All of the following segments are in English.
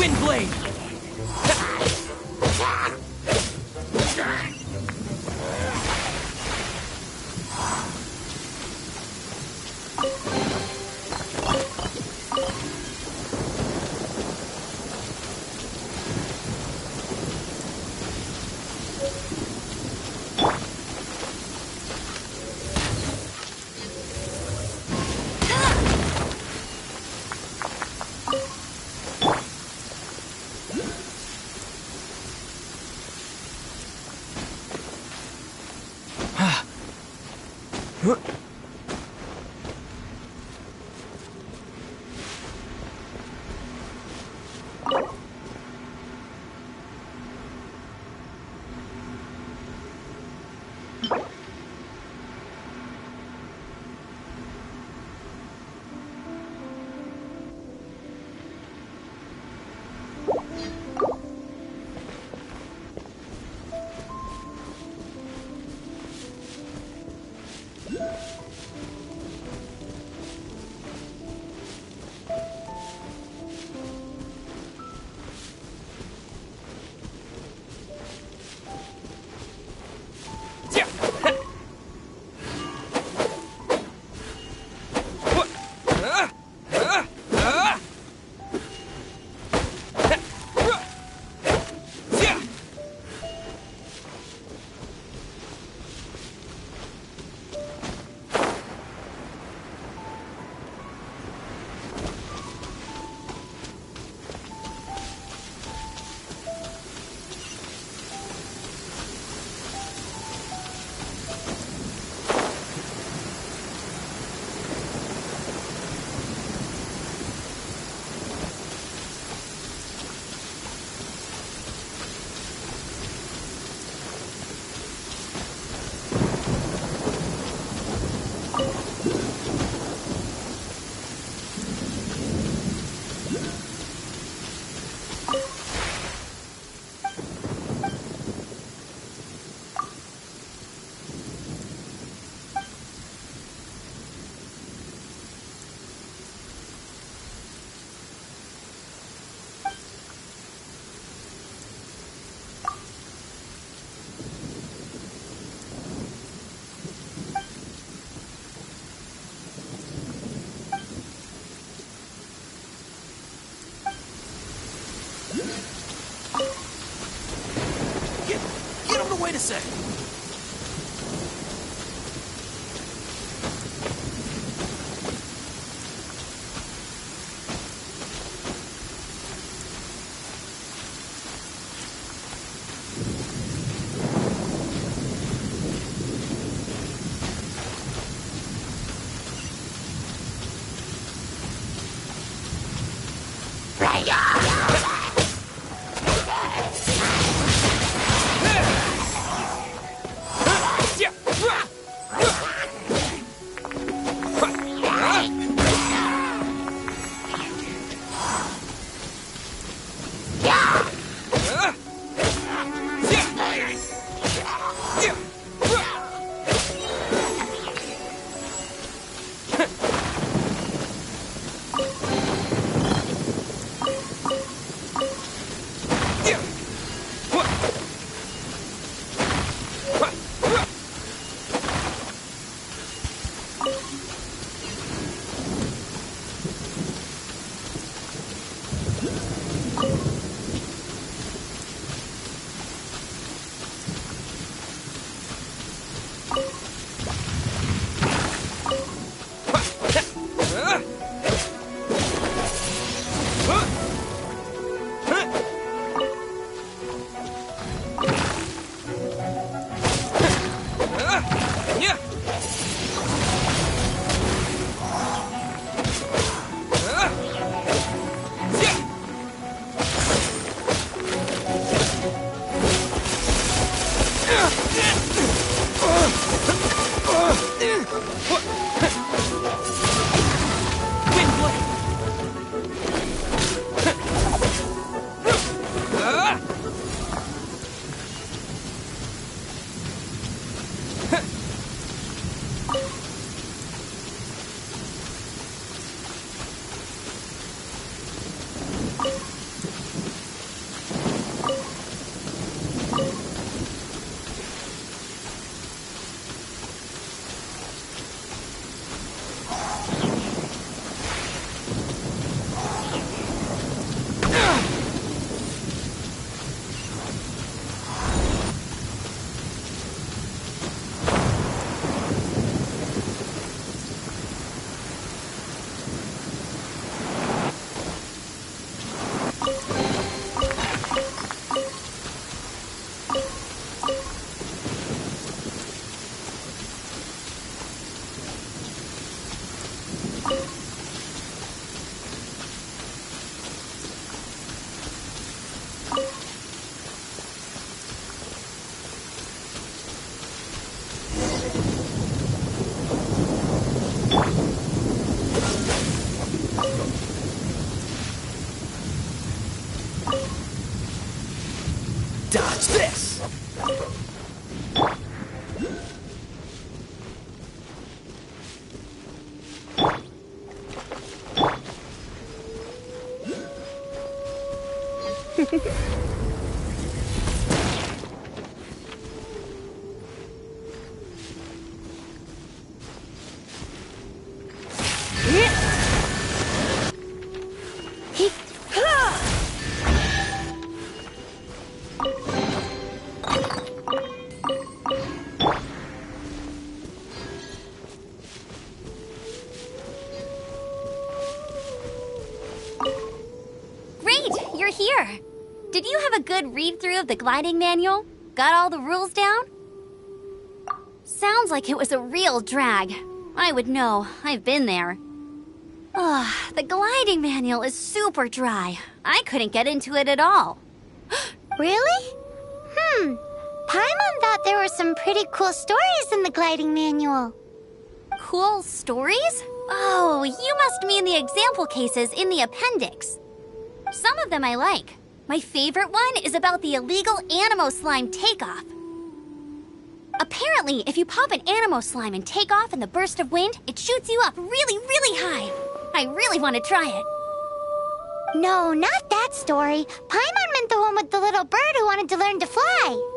Wind blade! Wait a sec. Dodge this! You're here. Did you have a good read-through of the gliding manual? Got all the rules down? Sounds like it was a real drag. I would know. I've been there. Ugh, the gliding manual is super dry. I couldn't get into it at all. Really? Paimon thought there were some pretty cool stories in the gliding manual. Cool stories? Oh, you must mean the example cases in the appendix. Some of them I like. My favorite one is about the illegal Animo Slime takeoff. Apparently, if you pop an Animo Slime and take off in the burst of wind, it shoots you up really, really high. I really want to try it. No, not that story. Paimon meant the one with the little bird who wanted to learn to fly.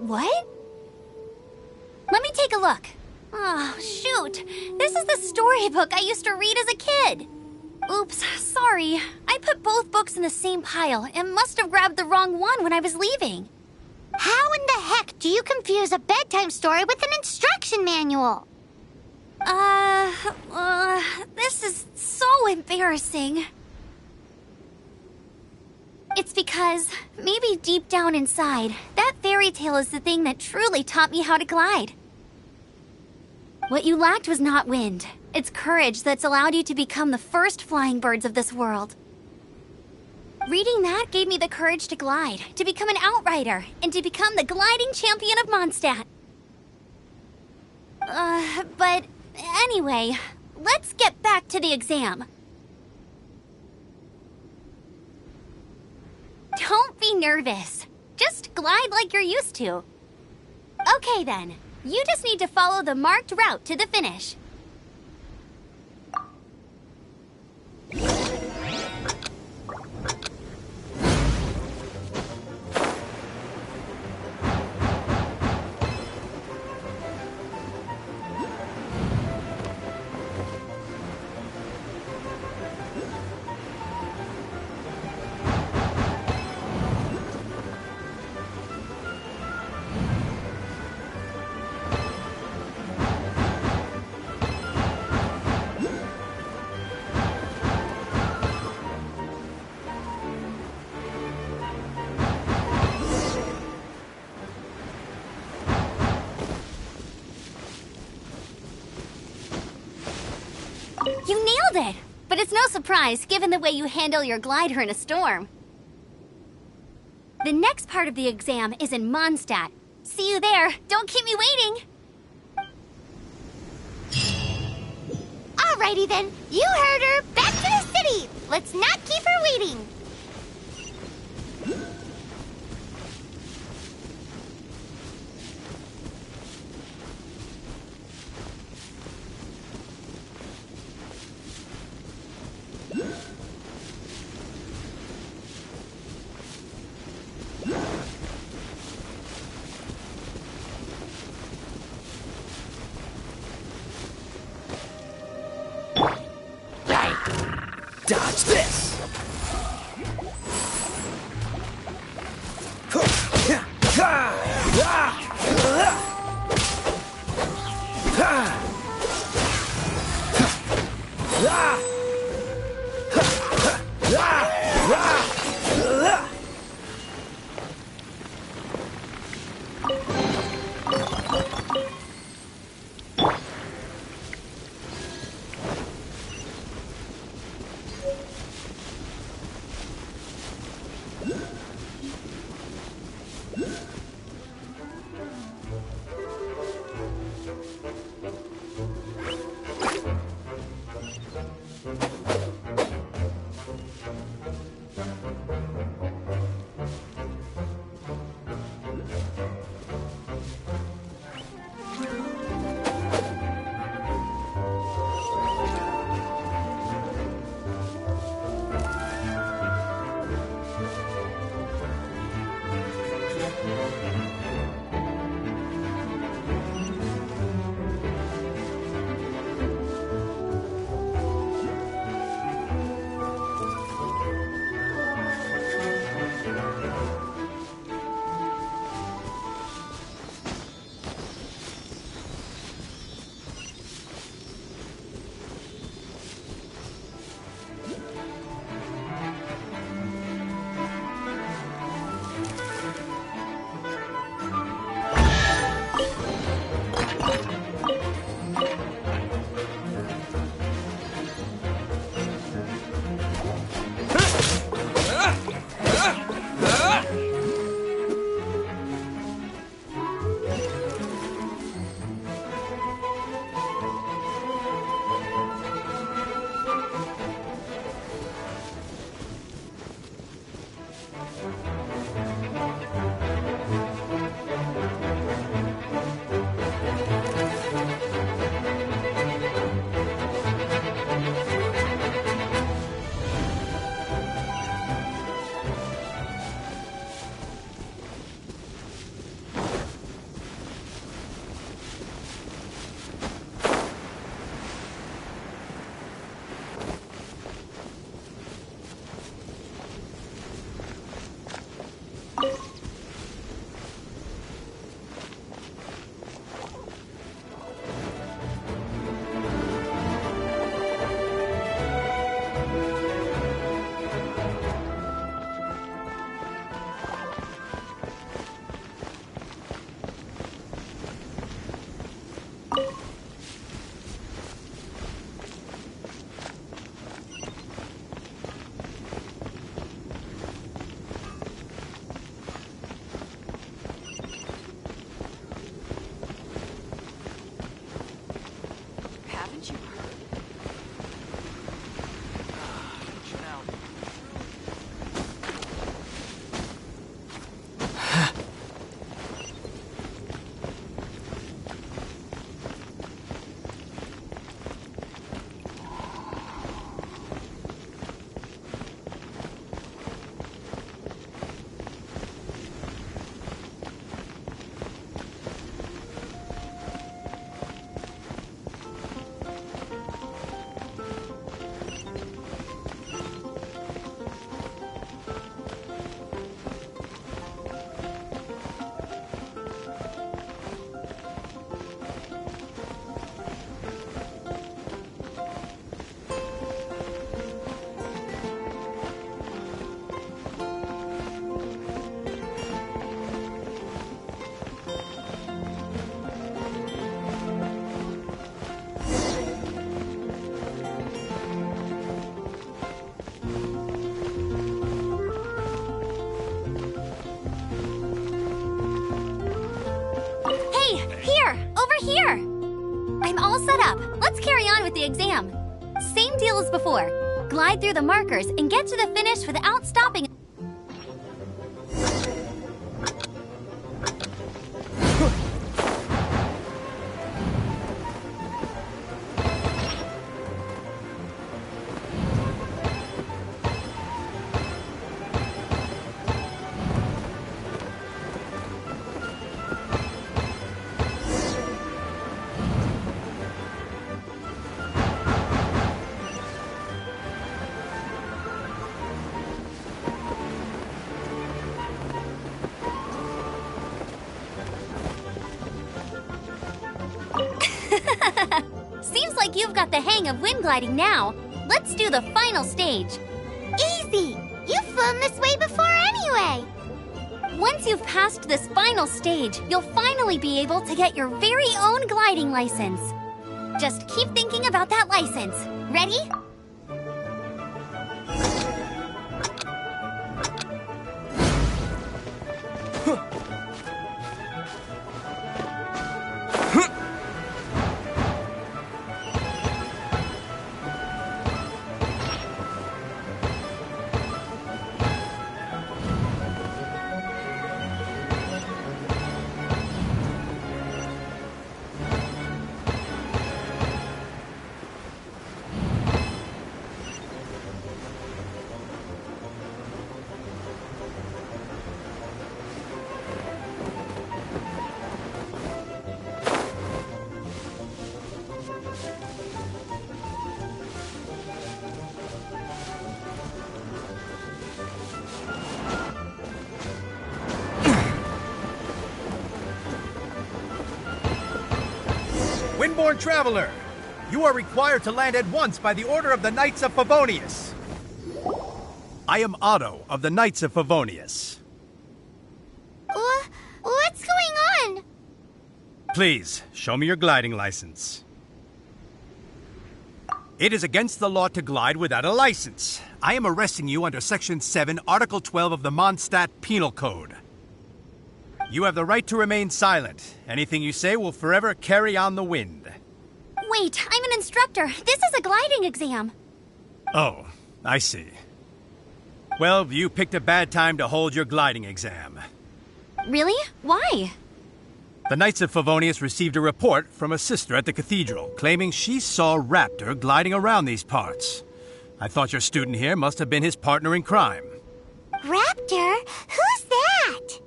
What? Let me take a look. Oh, shoot. This is the storybook I used to read as a kid. Oops, sorry. I put both books in the same pile and must have grabbed the wrong one when I was leaving. How in the heck do you confuse a bedtime story with an instruction manual? This is so embarrassing. It's because, maybe deep down inside, that fairy tale is the thing that truly taught me how to glide. What you lacked was not wind. It's courage that's allowed you to become the first flying birds of this world. Reading that gave me the courage to glide, to become an outrider, and to become the gliding champion of Mondstadt. But anyway, let's get back to the exam. Don't be nervous. Just glide like you're used to. Okay then, you just need to follow the marked route to the finish. You nailed it! But it's no surprise, given the way you handle your glider in a storm. The next part of the exam is in Mondstadt. See you there. Don't keep me waiting! Alrighty then, you heard her. Back to the city. Let's not keep her waiting. Dodge this! here! I'm all set up. Let's carry on with the exam. Same deal as before. Glide through the markers and get to the finish without stopping. Seems like you've got the hang of wind gliding now. Let's do the final stage. Easy! You've flown this way before anyway! Once you've passed this final stage, you'll finally be able to get your very own gliding license. Just keep thinking about that license. Ready? Windborne Traveler, you are required to land at once by the order of the Knights of Favonius. I am Otto of the Knights of Favonius. What's going on? Please, show me your gliding license. It is against the law to glide without a license. I am arresting you under Section 7, Article 12 of the Mondstadt Penal Code. You have the right to remain silent. Anything you say will forever carry on the wind. Wait, I'm an instructor. This is a gliding exam. Oh, I see. Well, you picked a bad time to hold your gliding exam. Really? Why? The Knights of Favonius received a report from a sister at the cathedral claiming she saw Raptor gliding around these parts. I thought your student here must have been his partner in crime. Raptor? Who's that?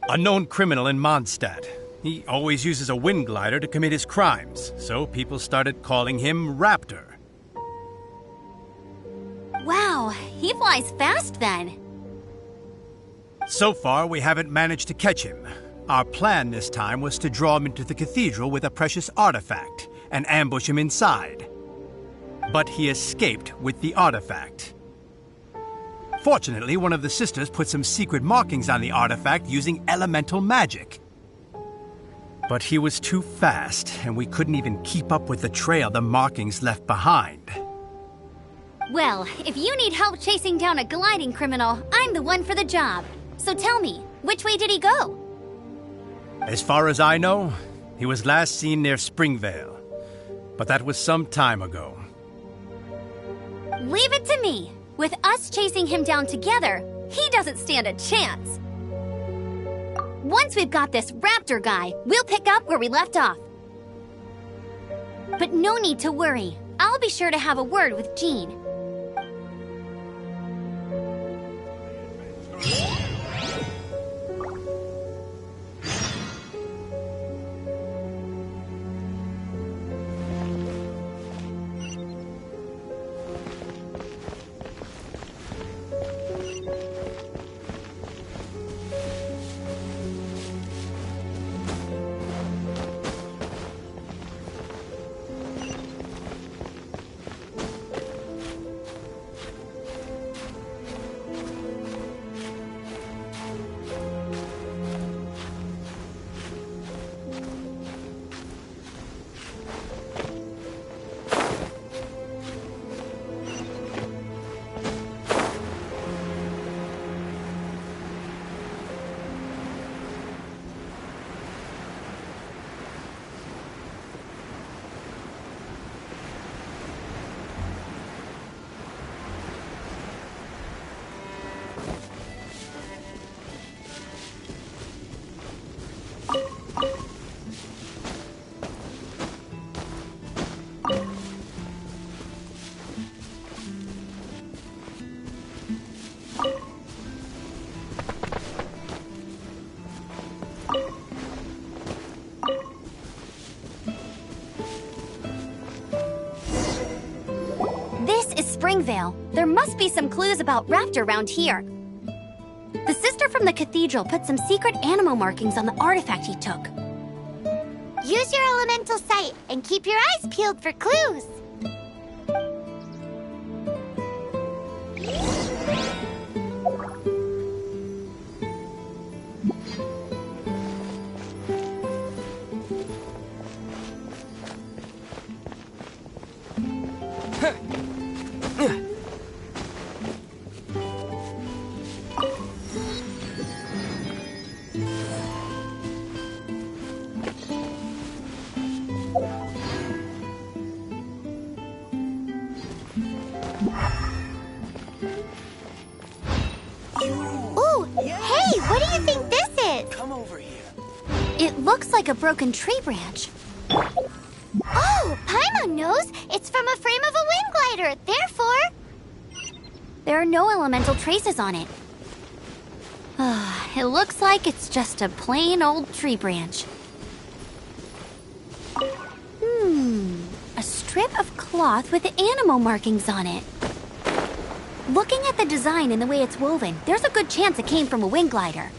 A known criminal in Mondstadt. He always uses a wind glider to commit his crimes, so people started calling him Raptor. Wow, he flies fast then. So far, we haven't managed to catch him. Our plan this time was to draw him into the cathedral with a precious artifact and ambush him inside. But he escaped with the artifact. Fortunately, one of the sisters put some secret markings on the artifact using elemental magic. But he was too fast, and we couldn't even keep up with the trail the markings left behind. Well, if you need help chasing down a gliding criminal, I'm the one for the job. So tell me, which way did he go? As far as I know, he was last seen near Springvale. But that was some time ago. Leave it to me. With us chasing him down together, he doesn't stand a chance. Once we've got this Raptor guy, we'll pick up where we left off. But no need to worry. I'll be sure to have a word with Jean. Springvale. There must be some clues about Raptor around here. The sister from the cathedral put some secret animal markings on the artifact he took. Use your elemental sight and keep your eyes peeled for clues. It looks like a broken tree branch. Oh, Paimon knows! It's from a frame of a wind glider, therefore... There are no elemental traces on it. It looks like it's just a plain old tree branch. A strip of cloth with animal markings on it. Looking at the design and the way it's woven, there's a good chance it came from a wind glider.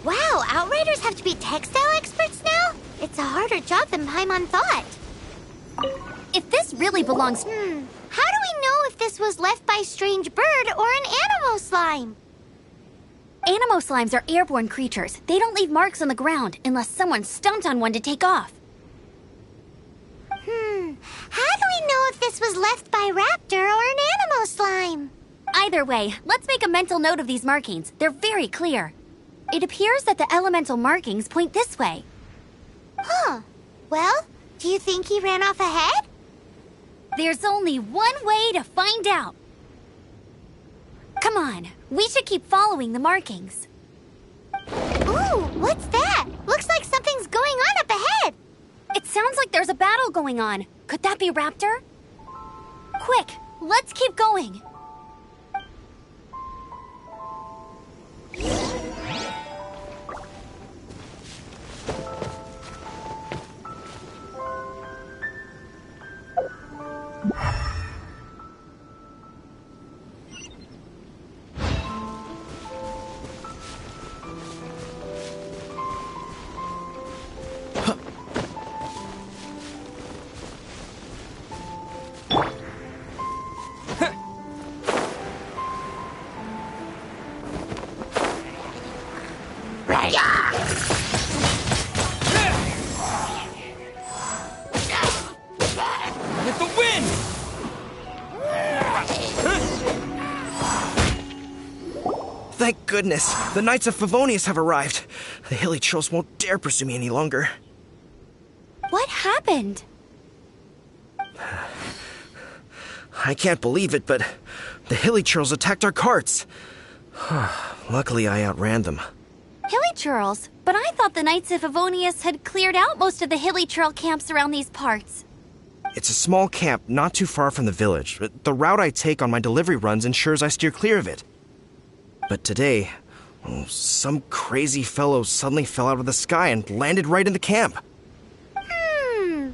Wow, Outriders have to be textile experts now? It's a harder job than Paimon thought. If this really belongs... How do we know if this was left by a strange bird or an animal slime? Animal slimes are airborne creatures. They don't leave marks on the ground unless someone stomped on one to take off. How do we know if this was left by Raptor or an animal slime? Either way, let's make a mental note of these markings. They're very clear. It appears that the elemental markings point this way. Huh. Well, do you think he ran off ahead? There's only one way to find out. Come on, we should keep following the markings. Ooh, what's that? Looks like something's going on up ahead. It sounds like there's a battle going on. Could that be Raptor? Quick, let's keep going. Thank goodness, the Knights of Favonius have arrived. The hilly trolls won't dare pursue me any longer. What happened? I can't believe it, but the hilly trolls attacked our carts. Luckily, I outran them. Hilly churls? But I thought the Knights of Favonius had cleared out most of the hilly churl camps around these parts. It's a small camp not too far from the village. The route I take on my delivery runs ensures I steer clear of it. But today, some crazy fellow suddenly fell out of the sky and landed right in the camp.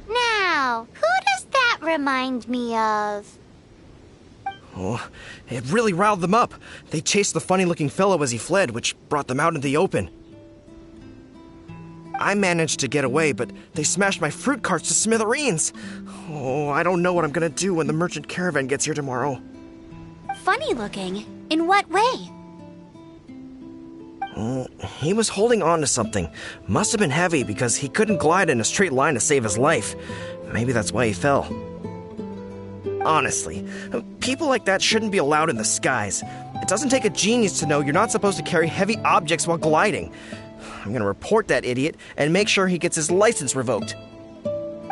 Now, who does that remind me of? Oh, it really riled them up. They chased the funny-looking fellow as he fled, which brought them out in the open. I managed to get away, but they smashed my fruit carts to smithereens. Oh, I don't know what I'm gonna do when the merchant caravan gets here tomorrow. Funny looking? In what way? He was holding on to something. Must have been heavy because he couldn't glide in a straight line to save his life. Maybe that's why he fell. Honestly, people like that shouldn't be allowed in the skies. It doesn't take a genius to know you're not supposed to carry heavy objects while gliding. I'm gonna report that idiot and make sure he gets his license revoked.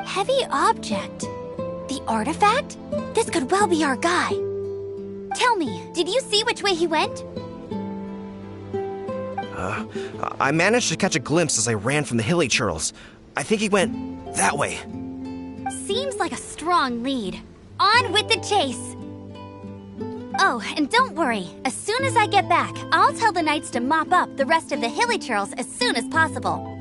Heavy object? The artifact? This could well be our guy. Tell me, did you see which way he went? I managed to catch a glimpse as I ran from the hilly churls. I think he went that way. Seems like a strong lead. On with the chase! Oh, and don't worry. As soon as I get back, I'll tell the knights to mop up the rest of the hilly churls as soon as possible.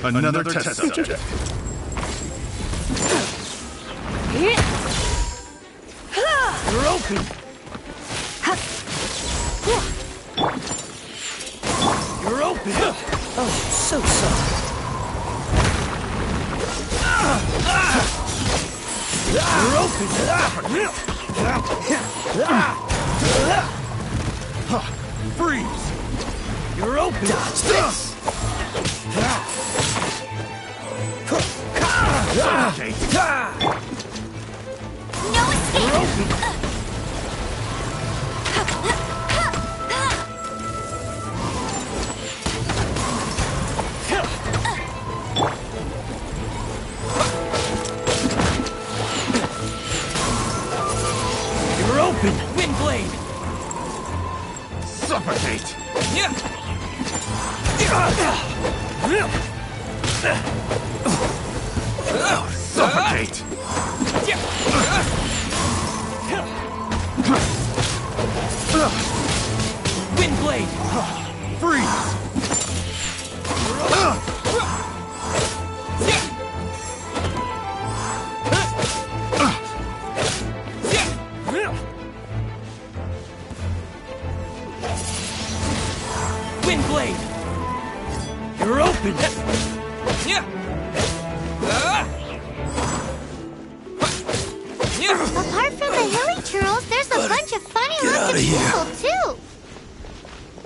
Another test subject. You're open. You're open. Oh, so sorry. You're open. Freeze! You're open. Dodge this. No escape! You're open. You're open. Wind blade. Suffocate! Suffocate! Wind blade. Freeze! Wind blade. You're open. Apart from the hilly churls, there's a bunch of funny looking people, too.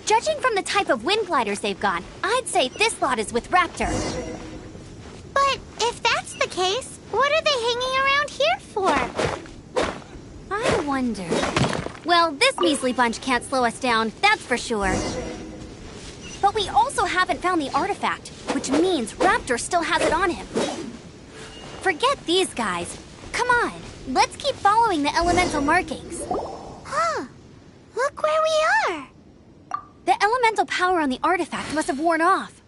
Judging from the type of wind gliders they've got, I'd say this lot is with Raptor. But if that's the case, what are they hanging around here for? I wonder. Well, this measly bunch can't slow us down, that's for sure. But we also haven't found the artifact, which means Raptor still has it on him. Forget these guys. Come on, let's keep following the elemental markings. Huh. Look where we are. The elemental power on the artifact must have worn off.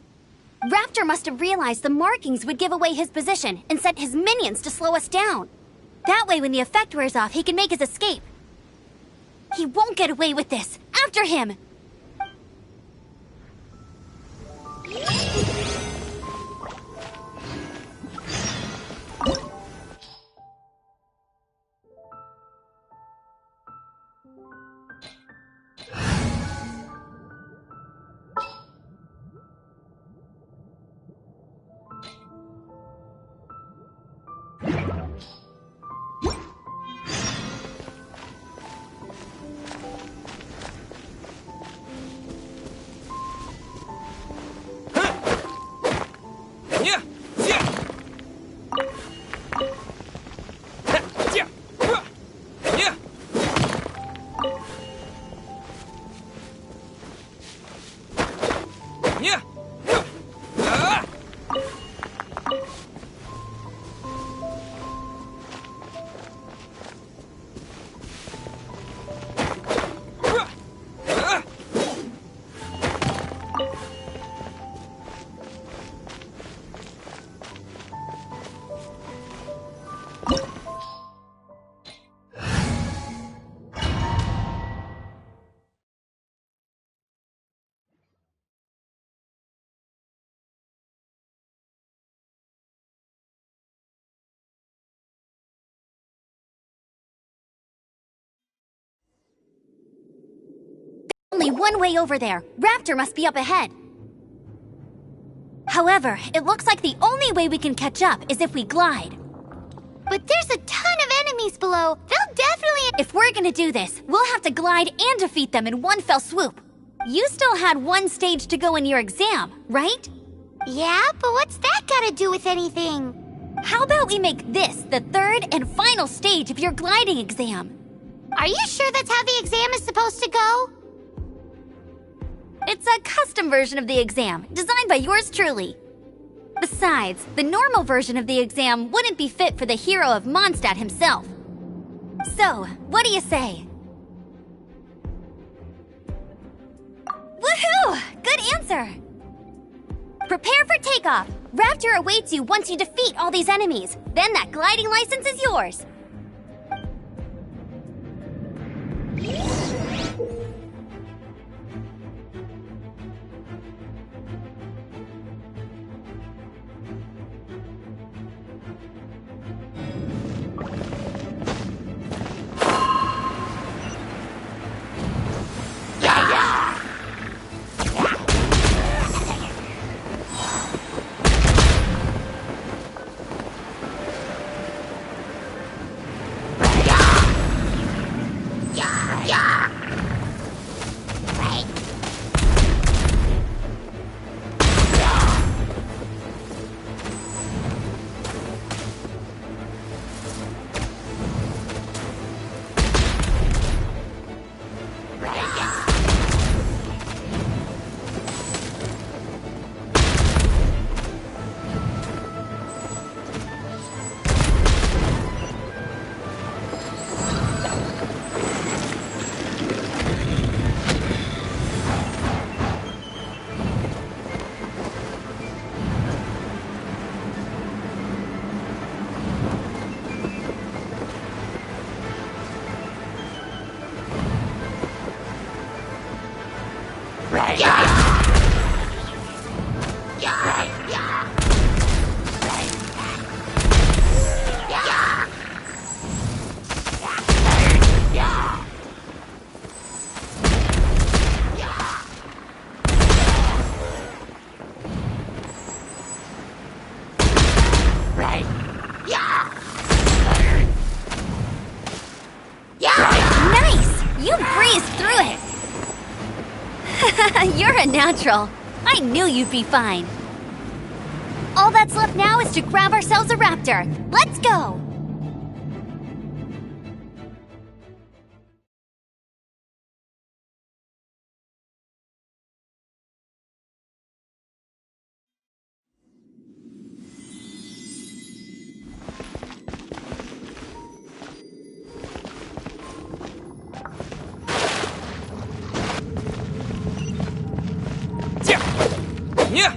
Raptor must have realized the markings would give away his position and sent his minions to slow us down. That way, when the effect wears off, he can make his escape. He won't get away with this. After him! Only one way over there. Raptor must be up ahead. However, it looks like the only way we can catch up is if we glide. But there's a ton of enemies below. They'll definitely... If we're gonna do this, we'll have to glide and defeat them in one fell swoop. You still had one stage to go in your exam, right? Yeah, but what's that gotta do with anything? How about we make this the third and final stage of your gliding exam? Are you sure that's how the exam is supposed to go? It's a custom version of the exam, designed by yours truly. Besides, the normal version of the exam wouldn't be fit for the hero of Mondstadt himself. So, what do you say? Woohoo! Good answer! Prepare for takeoff. Raptor awaits you once you defeat all these enemies. Then that gliding license is yours. Nice! You breezed through it! You're a natural. I knew you'd be fine. All that's left now is to grab ourselves a raptor. Let's go! Yeah.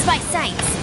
my sights.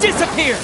Disappear!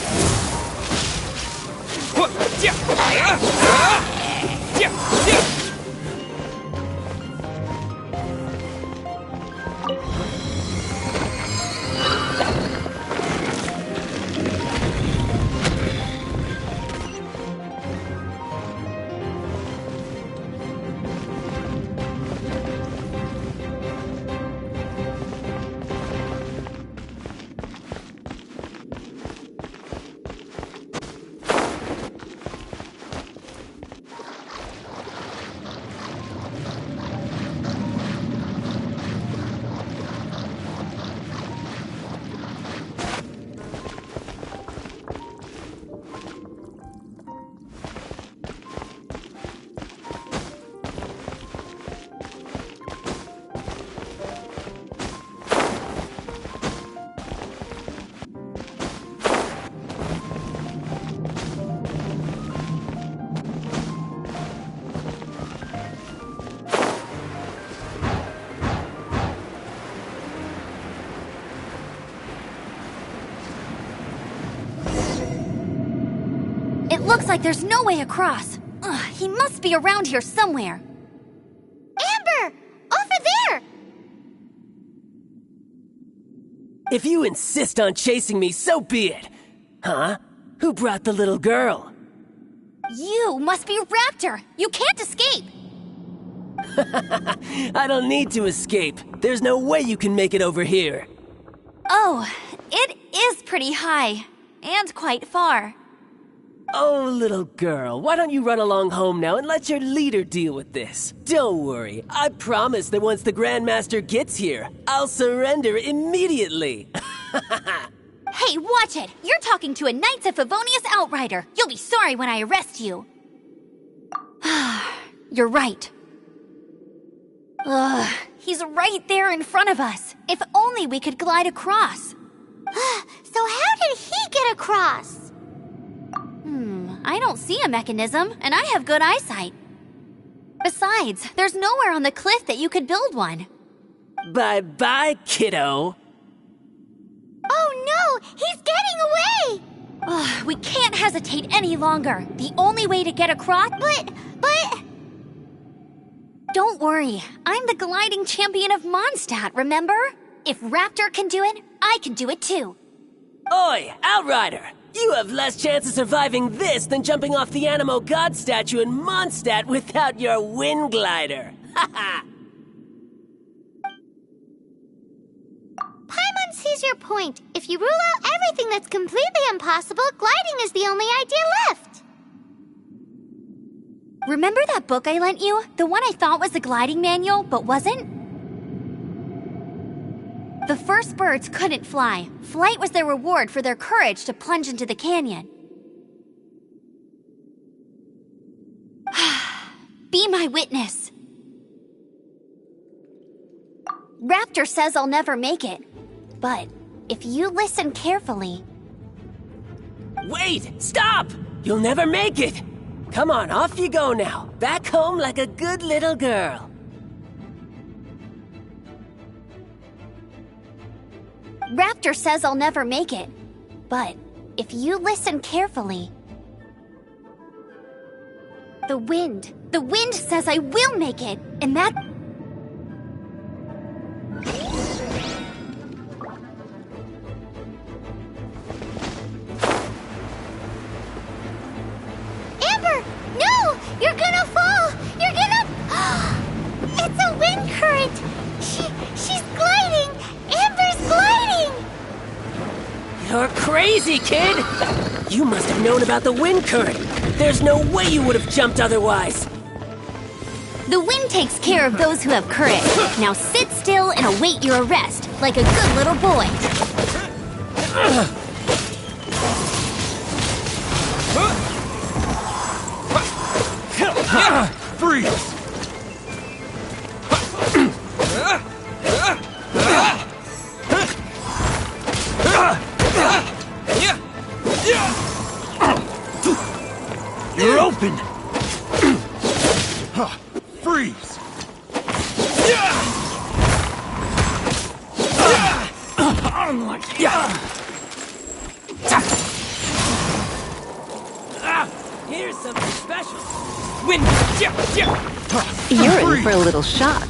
It looks like there's no way across. Ugh, he must be around here somewhere. Amber! Over there! If you insist on chasing me, so be it. Huh? Who brought the little girl? You must be Raptor. You can't escape. I don't need to escape. There's no way you can make it over here. Oh, it is pretty high. And quite far. Oh, little girl, why don't you run along home now and let your leader deal with this? Don't worry, I promise that once the Grandmaster gets here, I'll surrender immediately. Hey, watch it! You're talking to a Knights of Favonius outrider. You'll be sorry when I arrest you. You're right. Ugh, he's right there in front of us. If only we could glide across. So how did he get across? I don't see a mechanism, and I have good eyesight. Besides, there's nowhere on the cliff that you could build one. Bye-bye, kiddo. Oh no! He's getting away! Ugh, we can't hesitate any longer. The only way to get across... But... Don't worry. I'm the gliding champion of Mondstadt, remember? If Raptor can do it, I can do it too. Oi, Outrider! You have less chance of surviving this than jumping off the Animo God statue in Mondstadt without your wind glider. Haha! Paimon sees your point. If you rule out everything that's completely impossible, gliding is the only idea left. Remember that book I lent you? The one I thought was the gliding manual, but wasn't? The first birds couldn't fly. Flight was their reward for their courage to plunge into the canyon. Be my witness. Raptor says I'll never make it. But if you listen carefully... Wait! Stop! You'll never make it! Come on, off you go now. Back home like a good little girl. Raptor says I'll never make it. But if you listen carefully... The wind says I will make it, and that... Amber! No! You're gonna fall! You're gonna... It's a wind current! She's gliding! Amber's gliding! You're crazy, kid! You must have known about the wind current. There's no way you would have jumped otherwise. The wind takes care of those who have courage. Now sit still and await your arrest, like a good little boy. Freeze! You're open! Freeze! Here's something special. Wind! You're in for a little shock.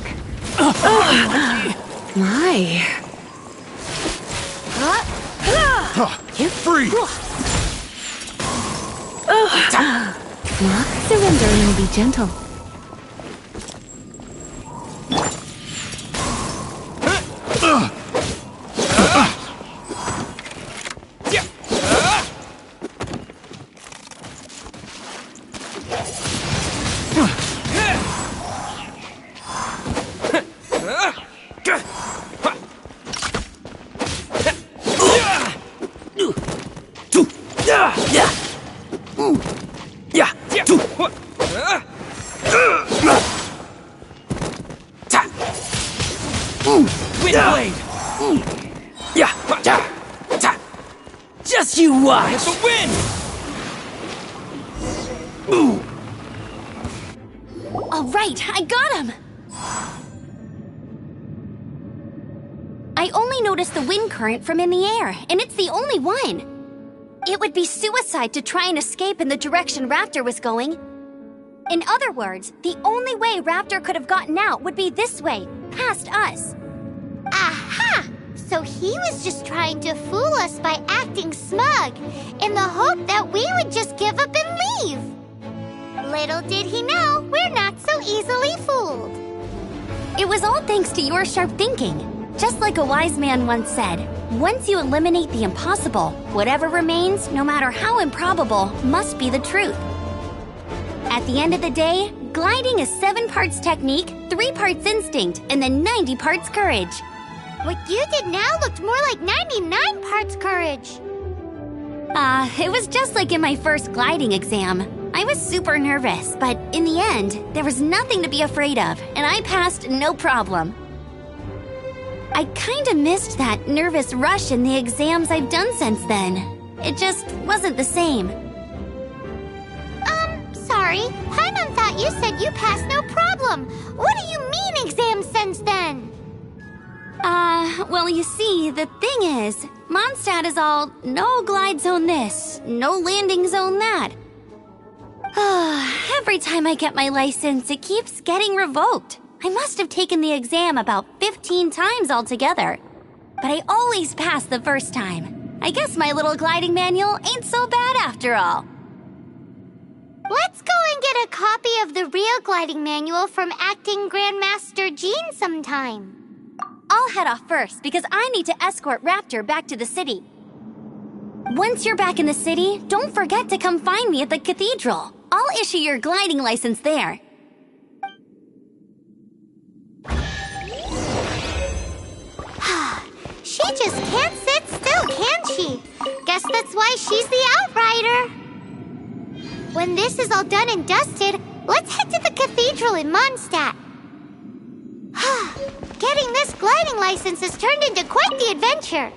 My. Freeze! Mock, surrender and be gentle. Just you watch! The wind! All right, I got him! I only noticed the wind current from in the air, and it's the only one. It would be suicide to try and escape in the direction Raptor was going. In other words, the only way Raptor could have gotten out would be this way, past us. Aha! So he was just trying to fool us by acting smug, in the hope that we would just give up and leave. Little did he know, we're not so easily fooled. It was all thanks to your sharp thinking. Just like a wise man once said, once you eliminate the impossible, whatever remains, no matter how improbable, must be the truth. At the end of the day, gliding is 7 parts technique, 3 parts instinct, and then 90 parts courage. What you did now looked more like 99 parts courage. It was just like in my first gliding exam. I was super nervous, but in the end, there was nothing to be afraid of, and I passed no problem. I kinda missed that nervous rush in the exams I've done since then. It just wasn't the same. sorry. Paimon thought you said you passed no problem. What do you mean exam sense then? Well, you see, the thing is, Mondstadt is all no glide zone this, no landing zone that. Every time I get my license, it keeps getting revoked. I must have taken the exam about 15 times altogether. But I always pass the first time. I guess my little gliding manual ain't so bad after all. Let's go and get a copy of the real gliding manual from Acting Grandmaster Jean sometime. I'll head off first because I need to escort Raptor back to the city. Once you're back in the city, don't forget to come find me at the cathedral. I'll issue your gliding license there. She just can't sit still, can she? Guess that's why she's the Outrider. When this is all done and dusted, let's head to the cathedral in Mondstadt. Getting this gliding license has turned into quite the adventure.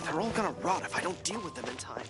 They're all gonna rot if I don't deal with them in time.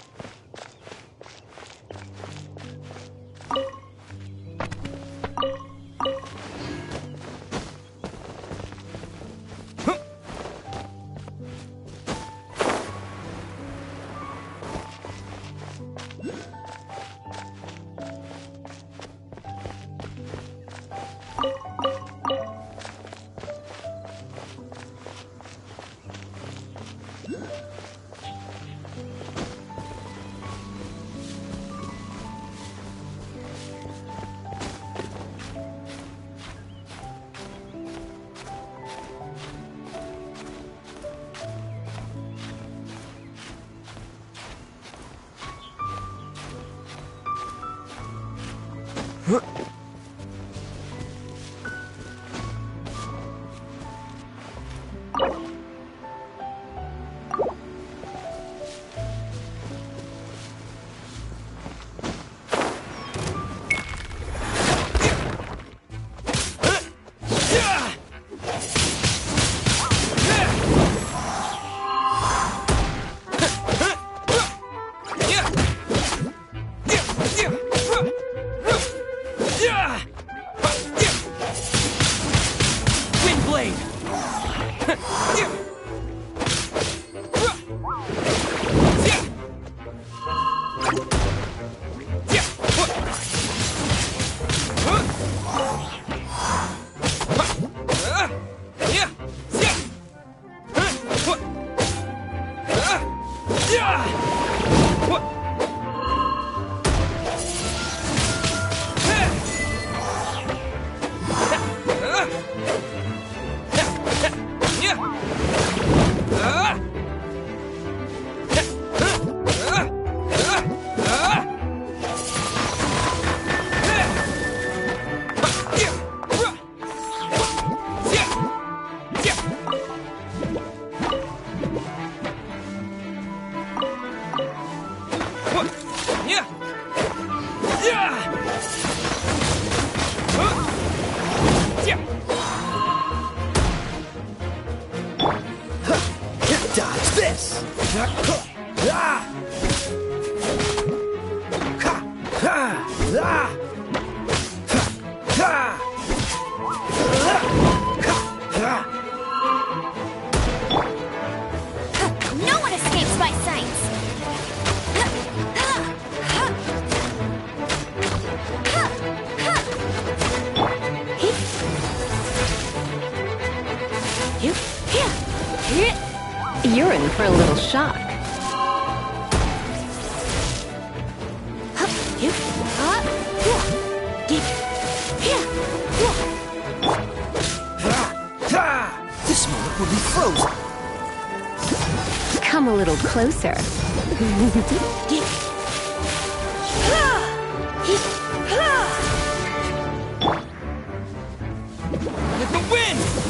You're in for a little shock. This moment will be frozen. Come a little closer. With the wind!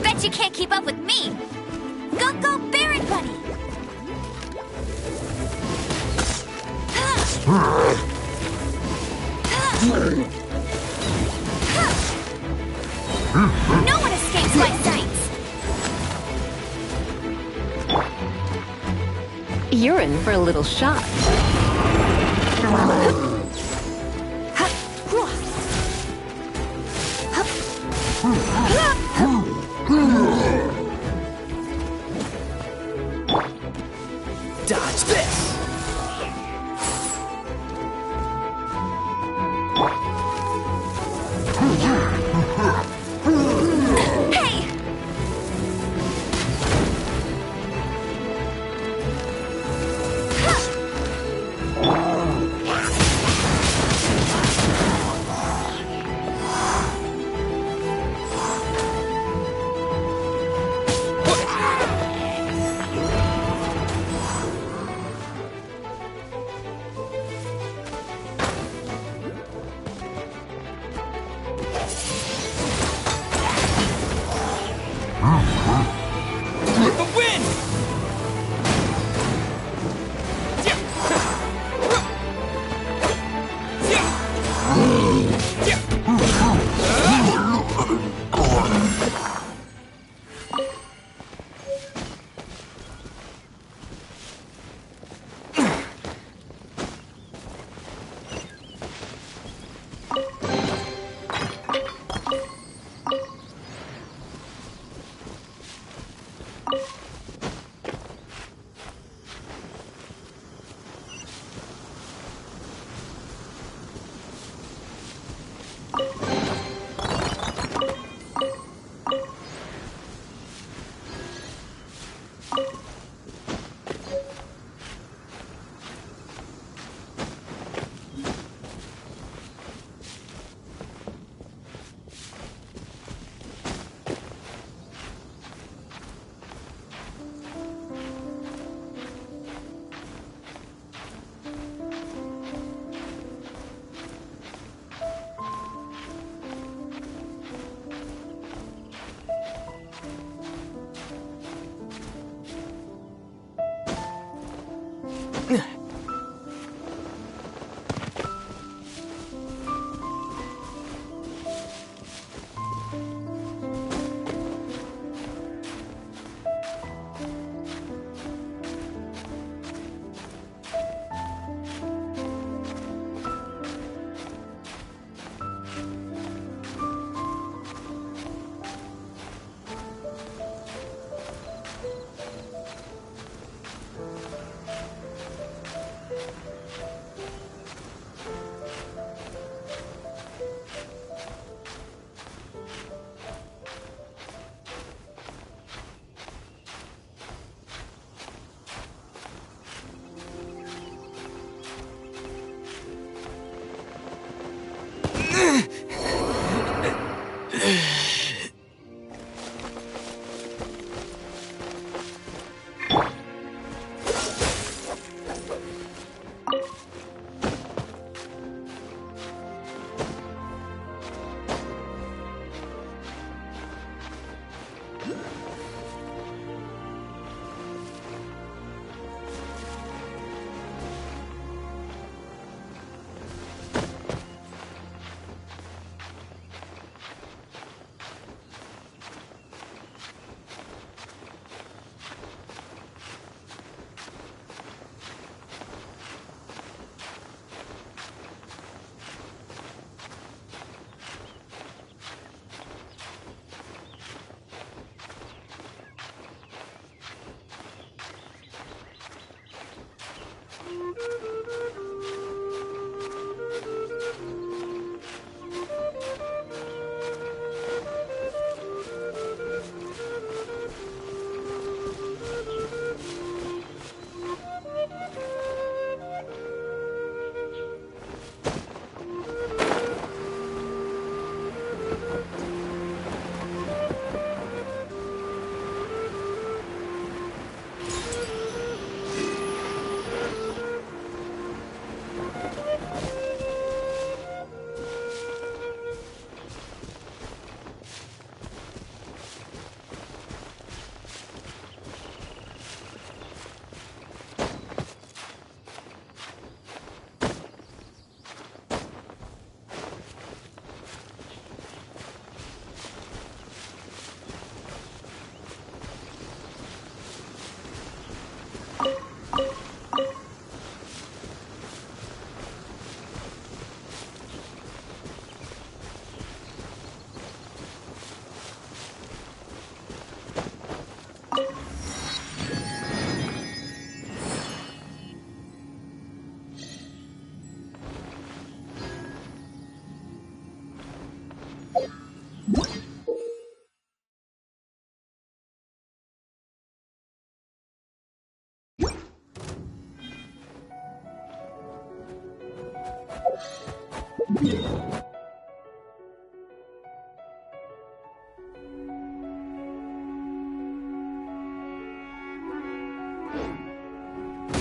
Bet you can't keep up with me! Go, go, Baron Bunny! No one escapes my sights! You're in for a little shock. Dodge this! Hey!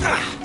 Ah!